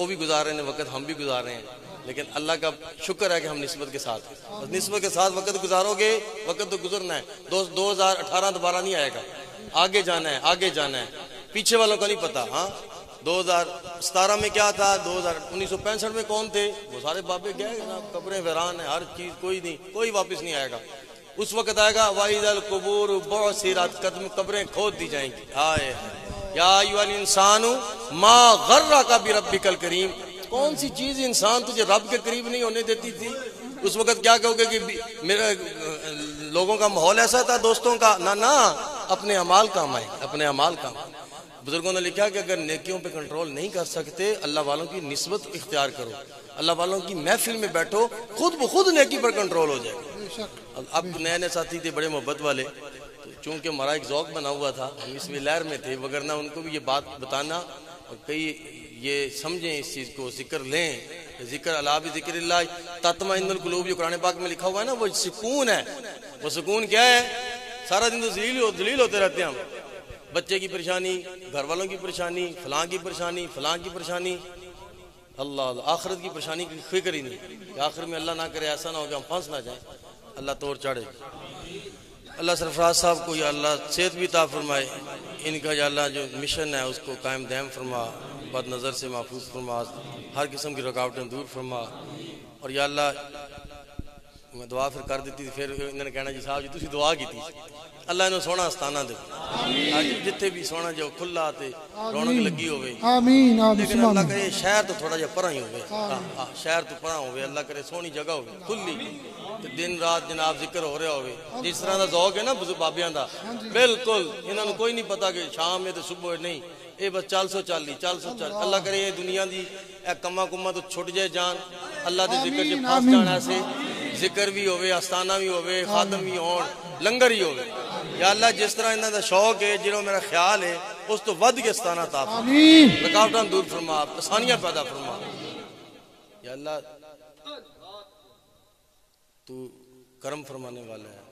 S2: भी गुजार रहे हैं वक्त, हम भी गुजार रहे हैं, लेकिन अल्लाह का शुक्र है कि हम निस्बत के साथ हैं। निस्बत के साथ वक्त गुजारोगे, वक्त तो गुजरना है। 2018 दोबारा नहीं आएगा, आगे जाना है, आगे जाना है, पीछे वालों का नहीं पता। हाँ, 2017 में क्या था, 1965 में कौन थे, वो सारे बाबे गए ना, कब्रें वीरान है, हर चीज, कोई नहीं, कोई वापस नहीं आएगा। उस वक्त आएगा वाइदल कुबूर बुअसिरत, कब्रें खोद दी जाएंगी। हाय या अय्युहल इंसानु मा गर्रका बिरब्बिकल करीम, कौन सी चीज इंसान तुझे रब के करीब नहीं होने देती थी। उस वक्त क्या कहोगे कि मेरे लोगों का माहौल ऐसा था, दोस्तों का ना ना, अपने अमाल काम आए, अपने अमाल काम। बुजुर्गों ने लिखा कि अगर नेकियों पे कंट्रोल नहीं कर सकते, अल्लाह वालों की निस्बत इख्तियार करो, अल्लाह वालों की महफिल में बैठो, खुद ब खुद नेकी पर कंट्रोल हो जाएगा। अब नए नए साथी थे बड़े मोहब्बत वाले, तो चूंकि हमारा एक ज़ौक बना हुआ था, हम इस लहर में थे, वगरना उनको भी ये बात बताना और कई ये समझें, इस चीज़ को जिक्र लें। जिक्र अला भी जिक्रिल्लाह तत्मइन्नुल कुलूब, जो कुरान पाक में लिखा हुआ है ना, वो सुकून है। वो सुकून क्या है, सारा दिन तो जलील होते रहते हैं हम, बच्चे की परेशानी, घर वालों की परेशानी, फलां की परेशानी, फलां की परेशानी, अल्लाह आखिरत की परेशानी की फिक्र ही नहीं कि आखिर में अल्लाह ना करे ऐसा ना हो कि हम फंस ना जाए, अल्लाह तोड़ चढ़े। अल्लाह सरफराज साहब को या अल्लाह सेहत भी ता फरमाए, इनका या अल्लाह जो मिशन है उसको कायम दायम फरमा, बद नज़र से महफूज फरमा, हर किस्म की रुकावटें दूर फरमा। और या अल्लाह मैं दुआ फिर कर दी थी, फिर इन्होंने कहना जी साहब जी तुसी दुआ की थी, अल्लाह इन्होंने सोना आस्थाना दे, जिथे भी सोना जो खुला ते रौनक लगी होवे, लेकिन अल्लाह करे शहर तो थोड़ा जिहा परा ही होवे, शहर तो परा होवे, अल्लाह करे सोहनी जगह होवे खुली, दिन रात जनाब जिक्र हो रहा होवे। जिस तरह का ज़ौक है ना बाबियां दा, बिल्कुल इन्होंने कोई नहीं पता कि शाम है तो सुबह नहीं, ये बस 440 अल्लाह करे ये दुनिया की कमा कुमा तो छुट जाए जान, अल्लाह के जिक्र च फस जाना से, जिक्र भी होवे, आस्थाना भी होवे, खादम भी होन, लंगर ही होवे। या अल्लाह जिस तरह इन्हों का शौक है, जो मेरा ख्याल है उस तो वध के आस्थाना ता रुकावटां दूर फरमा, आसानियां पैदा फरमा। या अल्लाह तू करम फरमाने वाला है,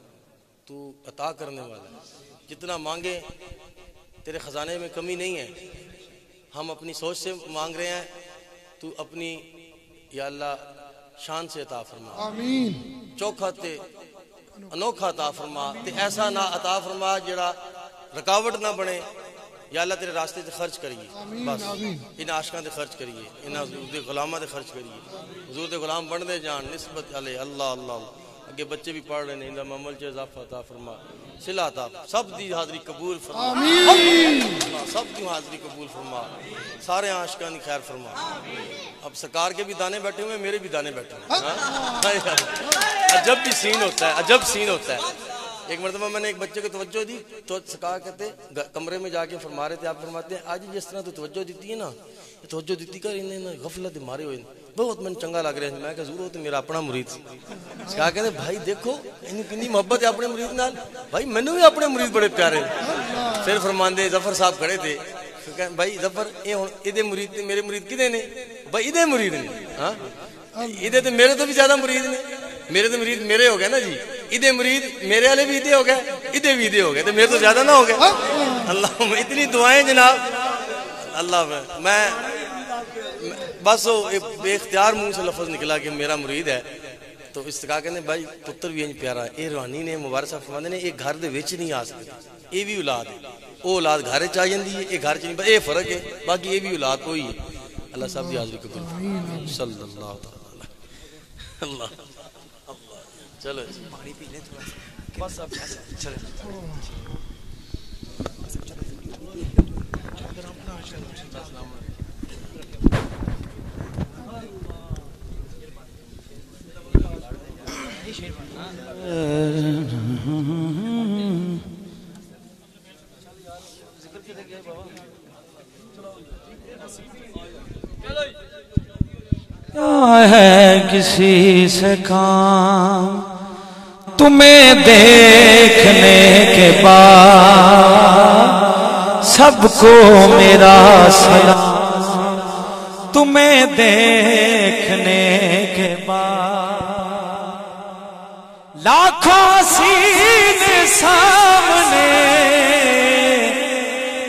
S2: तू अता करने वाला है, जितना मांगे तेरे खजाने में कमी नहीं है। हम अपनी सोच से मांग रहे हैं, तू अपनी या अल्लाह शान से अता फरमा, चौखा ते अनोखा अता फरमा, ते ऐसा ना अता फरमा जरा रुकावट ना बने। या अल्लाह तेरे रास्ते से खर्च करिए, बस इन आशिकां ते खर्च करिए, इन हुजूर दे गुलामां ते खर्च करिए, हुजूर दे गुलाम बनते जान निस्बत अले अल्लाह अल्लाह। अगे बच्चे भी पढ़ रहे हैं, इनका अमल च इजाफा अता फरमा, सिला अता, सब दी हाज़री कबूल फरमा, सब की हाज़री कबूल फरमा, सारे आशिकां दी खैर फरमा। अब सरकार के भी दाने बैठे हुए, मेरे भी दाने बैठे हुए, अजब भी सीन होता है, अजब सीन होता है। एक मरतबा मैंने एक बच्चे को तवज्जो दी, तो सरकार कहते कमरे में जाके फरमा रहे थे, आप फरमाते हैं आज जिस तरह तो तवज्जो दी है ना, तवज्जो दी कर, इन्हें गफलत मारे हुए बहुत मैंने चंगा लग रहा है। मैं जरूर तो मेरा अपना मुरीद क्या कहते भाई देखो इन्हें कितनी मोहब्बत है अपने मुरीद नाल, भाई मैनू भी अपने मुरीद बड़े प्यारे। फिर फरमांदे जफर साहब खड़े थे, भाई जफर ये मुरीद मेरे मुरीद किदे ने, भाई इदे मुरीद ने, हाँ इदे तो मेरे तो भी ज्यादा मुरीद ने, मेरे तो मुरीद मेरे हो गए ना जी, इदे मुरीद मेरे वाले भी इदे हो गए, इदे भी इदे हो गए, तो मेरे तो ज्यादा ना हो गए। अल्लाह इतनी दुआएं जनाब, अल्लाह मैं बस वो बेख्तियार मुंह से लफ्ज निकला कि मेरा मुरीद है, तो इस तरह कहते भाई पुत्र भी इंज प्यारा, ये रूहानी ने मुबारक साहब फरमाते ने ये घर दे विच नहीं आ सकते, ये भी औलाद है, वो औलाद घर च आ जाती है, ये घर च नहीं, ये फर्क है, बाकी ये भी औलाद कोई है। अल्लाह साहब की हाज़री कबूल सल्लल्लाहु अलैहि अल्लाह। चलो पानी पी ले थोड़ा सा, बस अब चलो
S1: है किसी से काम तुम्हें देखने के बाद, सबको मेरा सलाम तुम्हें देखने के बाद, लाखों सीने सामने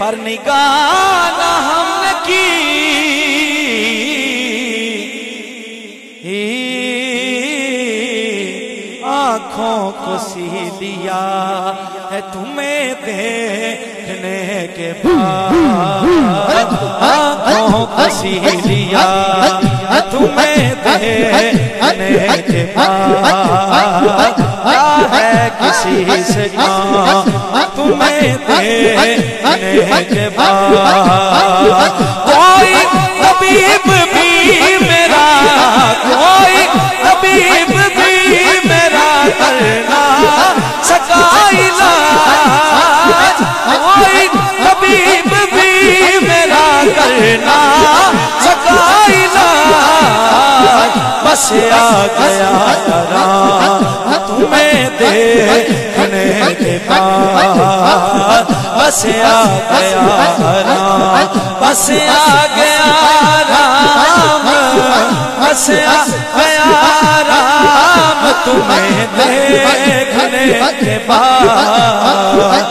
S1: पर निगाह न हमने की, आँखों को सी दिया है तुम्हें देखने के बाद, आँखों को सी दिया है तुम्हें देखने के बाद, है किसी से काम तुम्हें देखने के बाद, कोई तबीब भी मेरा, कोई तबीब भी मेरा करना सका इलाज, कोई तबीब भी मेरा करना सका इलाज, बस आ गया तुम्हें देखने के बाद, बस आ गया बस आ गया राम, बस आ गया राम तुम्हें देखने के बाद।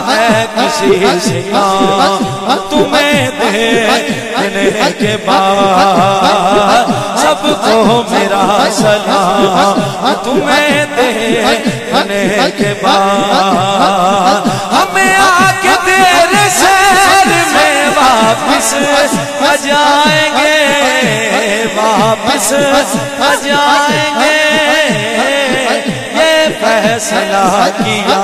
S1: है किसी से काम तुम्हें देखने के बाद, सबको मेरा सलाम तुम्हें देखने के बाद। हमें आके तेरे शहर में वापिस आ जाएंगे, वापिस आ जाएंगे। ये फैसला किया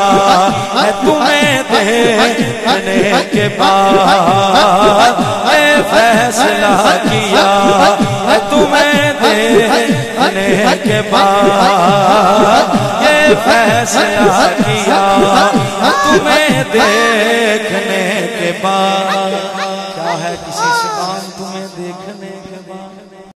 S1: है तुम्हें देखने के बाद, ये फैसला किया है तुम्हें देखने के बाद, ये फैसला किया तुम्हें देखने के बाद। क्या है किसी से